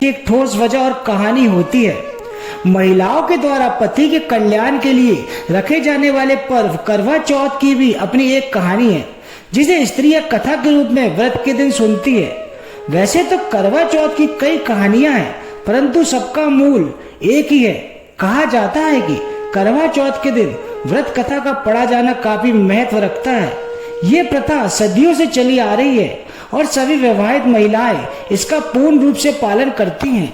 एक ठोस वजह और कहानी होती है। महिलाओं के द्वारा पति के कल्याण के लिए रखे जाने वाले पर्व करवा चौथ की भी अपनी एक कहानी है, जिसे स्त्रियां कथा के रूप में व्रत के दिन सुनती है। वैसे तो करवा चौथ की कई कहानियां हैं, परंतु सबका मूल एक ही है। कहा जाता है कि करवा चौथ के दिन व्रत कथा का पढ़ा जाना काफी महत्व रखता है। ये प्रथा सदियों से चली आ रही है और सभी विवाहित महिलाएं इसका पूर्ण रूप से पालन करती हैं।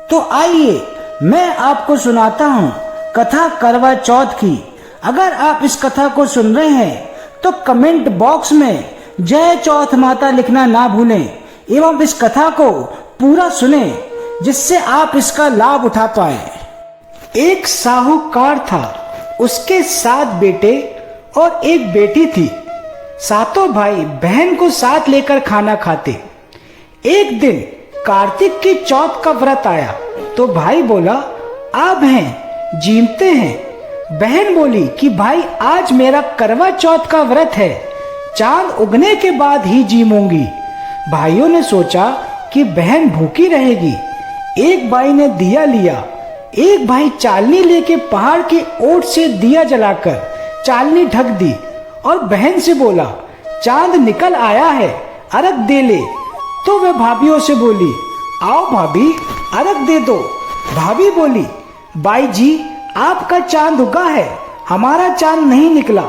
तो आइए मैं आपको सुनाता हूँ कथा करवा चौथ की। अगर आप इस कथा को सुन रहे हैं तो कमेंट बॉक्स में जय चौथ माता लिखना ना भूलें एवं इस कथा को पूरा सुने, जिससे आप इसका लाभ उठा पाए। एक साहूकार था, उसके 7 बेटे और एक बेटी थी। सातों भाई बहन को साथ लेकर खाना खाते। एक दिन कार्तिक की चौथ का व्रत आया तो भाई बोला, आ बहन जीमते हैं। बहन बोली कि भाई आज मेरा करवा चौथ का व्रत है, चांद उगने के बाद ही जीमूंगी। भाइयों ने सोचा कि बहन भूखी रहेगी। एक भाई ने दिया लिया, एक भाई चालनी लेके पहाड़ के ओट से दिया जलाकर चालनी ढक दी और बहन से बोला, चांद निकल आया है, अर्घ दे ले। तो वह भाभीयों से बोली, आओ भाभी अर्घ दे दो। भाभी बोली, बाई जी आपका चांद उगा है, हमारा चांद नहीं निकला।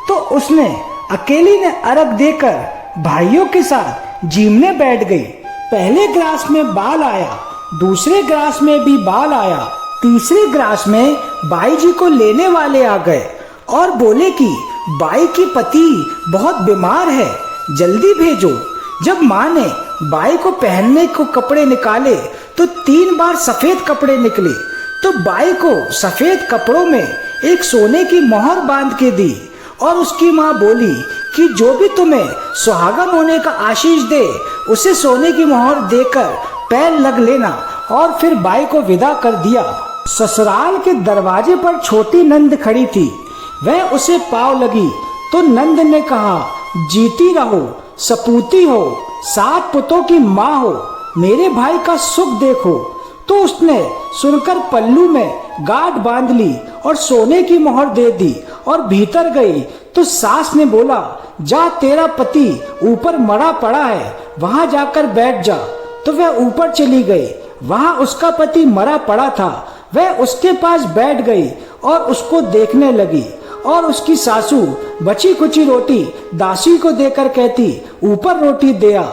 तो उसने अकेली ने अर्घ देकर भाइयों के साथ जीमने बैठ गई। पहले ग्रास में बाल आया, दूसरे ग्रास में भी बाल आया, तीसरे ग्रास में बाई जी को लेने वाले आ गए और बोले कि बाई की पति बहुत बीमार है, जल्दी भेजो। जब माँ ने बाई को पहनने को कपड़े निकाले तो 3 बार सफेद कपड़े निकले। तो बाई को सफेद कपड़ों में एक सोने की मोहर बांध के दी और उसकी माँ बोली कि जो भी तुम्हें सुहागन होने का आशीष दे उसे सोने की मोहर देकर पैर लग लेना, और फिर बाई को विदा कर दिया। ससुराल के दरवाजे पर छोटी नंद खड़ी थी, वह उसे पाव लगी तो नंद ने कहा, जीती रहो, सपूती हो, 7 पुतों की माँ हो, मेरे भाई का सुख देखो। तो उसने सुनकर पल्लू में गांठ बांध ली और सोने की मोहर दे दी और भीतर गई। तो सास ने बोला, जा तेरा पति ऊपर मरा पड़ा है, वहां जाकर बैठ जा। तो वह ऊपर चली गई, वहां उसका पति मरा पड़ा था। वह उसके पास बैठ गई और उसको देखने लगी और उसकी सासू बची कुची रोटी दासी को देकर कहती, ऊपर रोटी दे आ।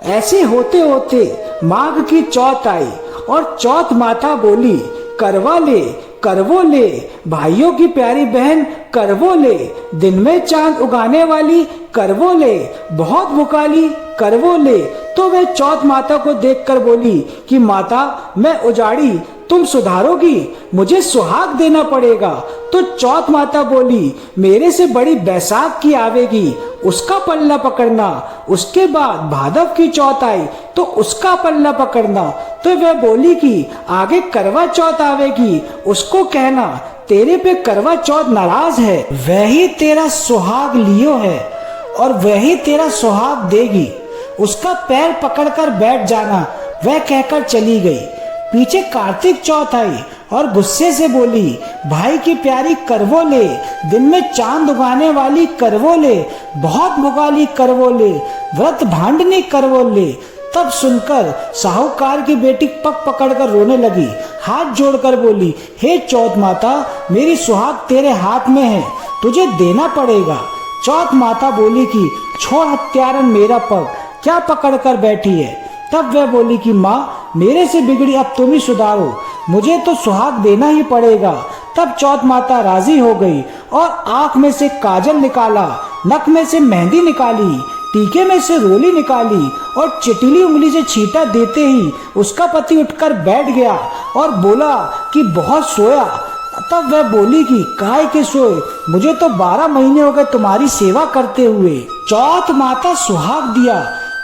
ऐसे होते होते माघ की चौथ आई और चौथ माता बोली, करवा ले करवो ले, भाइयों की प्यारी बहन करवो ले, दिन में चांद उगाने वाली करवो ले, बहुत भुकाली करवो ले। तो वह चौथ माता को देखकर बोली कि माता मैं उजाड़ी, तुम सुधारोगी, मुझे सुहाग देना पड़ेगा। तो चौथ माता बोली, मेरे से बड़ी बैसाख की आवेगी, उसका पल्ला पकड़ना। उसके बाद भादव की चौथ आई तो उसका पल्ला पकड़ना। तो वह बोली कि आगे करवा चौथ आवेगी, उसको कहना तेरे पे करवा चौथ नाराज है, वही तेरा सुहाग लियो है और वही तेरा सुहाग देगी, उसका पैर पकड़कर बैठ जाना। वह कहकर चली गई। पीछे कार्तिक चौथ आई और गुस्से से बोली, भाई की प्यारी करवो ले, दिन में चांद उगाने वाली करवो ले, बहुत भुगाली करवो ले, व्रत भांडनी करवो ले। तब सुनकर साहूकार की बेटी पग पकड़कर रोने लगी, हाथ जोड़कर बोली, हे चौथ माता मेरी सुहाग तेरे हाथ में है, तुझे देना पड़ेगा। चौथ माता बोली कि छोड़ हत्यारन मेरा पग, क्या पकड़कर बैठी है। तब वह बोली कि माँ मेरे से बिगड़ी, अब तुम ही सुधारो, मुझे तो सुहाग देना ही पड़ेगा। तब चौथ माता राजी हो गई और आंख में से काजल निकाला, नक में से मेहंदी निकाली, टीके में से रोली निकाली और चिटीली उंगली से छींटा देते ही उसका पति उठकर बैठ गया और बोला कि बहुत सोया। तब वह बोली कि काय के सोए, मुझे तो 12 महीने हो गए तुम्हारी सेवा करते हुए। चौथ माता सुहाग दिया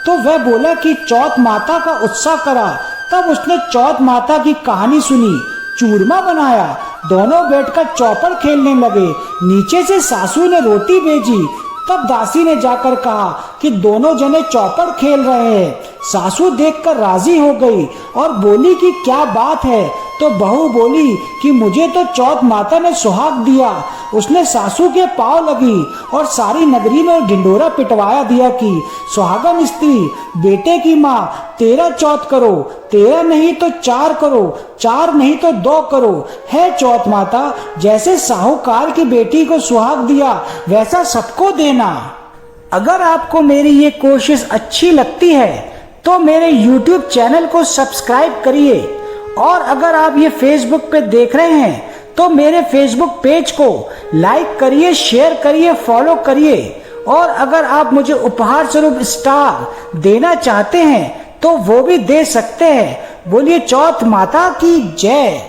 तो वह बोला कि चौथ माता का उत्साह करा। तब उसने चौथ माता की कहानी सुनी, चूरमा बनाया, दोनों बैठकर चौपड़ खेलने लगे। नीचे से सासू ने रोटी भेजी। तब दासी ने जाकर कहा कि दोनों जने चौपड़ खेल रहे हैं। सासू देखकर राजी हो गई और बोली कि क्या बात है। तो बहू बोली कि मुझे तो चौथ माता ने सुहाग दिया। उसने सासू के पांव लगी और सारी नगरी में ढिंडोरा पिटवाया दिया कि सुहागन स्त्री, बेटे की माँ, 13 चौथ करो, 13 नहीं तो 4 करो, 4 नहीं तो 2 करो। है चौथ माता, जैसे साहूकार की बेटी को सुहाग दिया वैसा सबको देना। अगर आपको मेरी ये कोशिश अच्छी लगती है तो मेरे YouTube चैनल को सब्सक्राइब करिए, और अगर आप ये Facebook पे देख रहे हैं तो मेरे Facebook पेज को लाइक करिए, शेयर करिए, फॉलो करिए। और अगर आप मुझे उपहार स्वरूप स्टार देना चाहते हैं तो वो भी दे सकते हैं। बोलिए चौथ माता की जय।